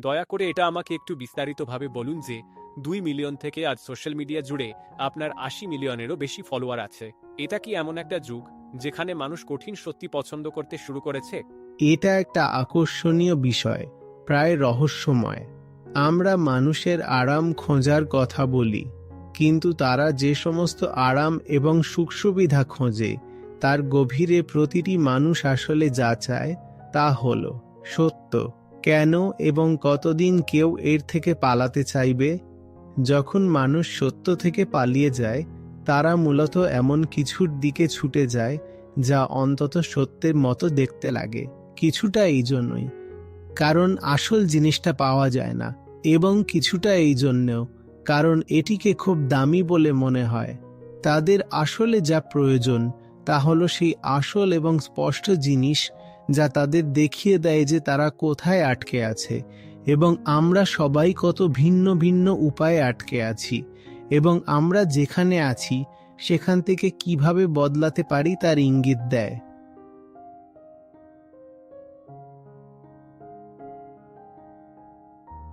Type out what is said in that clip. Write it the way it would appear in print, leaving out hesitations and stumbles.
দয়া করে এটা আমাকে একটু বিস্তারিতভাবে বলুন যে 2 মিলিয়ন থেকে আজ সোশ্যাল মিডিয়া জুড়ে আপনার 80 মিলিয়নেরও বেশি ফলোয়ার আছে। এটা কি এমন একটা যুগ যেখানে মানুষ কঠিন সত্যি পছন্দ করতে শুরু করেছে? এটা একটা আকর্ষণীয় বিষয়, প্রায় রহস্যময়। আমরা মানুষের আরাম খোঁজার কথা বলি, কিন্তু তারা যে সমস্ত আরাম এবং সুখ সুবিধা খোঁজে তার গভীরে প্রতিটি মানুষ আসলে যা চায় তা হলো সত্য। কেন এবং কতদিন কেউ এর থেকে পালাতে চাইবে? যখন মানুষ সত্য থেকে পালিয়ে যায়, তারা মূলত এমন কিছুর দিকে ছুটে যায় যা অন্তত সত্যের মতো দেখতে লাগে। কিছুটা এই জন্যই কারণ আসল জিনিসটা পাওয়া যায় না, এবং কিছুটা এই জন্যেও কারণ এটিকে খুব দামি বলে মনে হয়। তাদের আসলে যা প্রয়োজন তা হলো সেই আসল এবং স্পষ্ট জিনিস যা তাদের দেখিয়ে দেয় যে তারা কোথায় আটকে আছে, এবং আমরা সবাই কত ভিন্ন ভিন্ন উপায়ে আটকে আছি, এবং আমরা যেখানে আছি সেখান থেকে কিভাবে বদলাতে পারি তার ইঙ্গিত দেয়।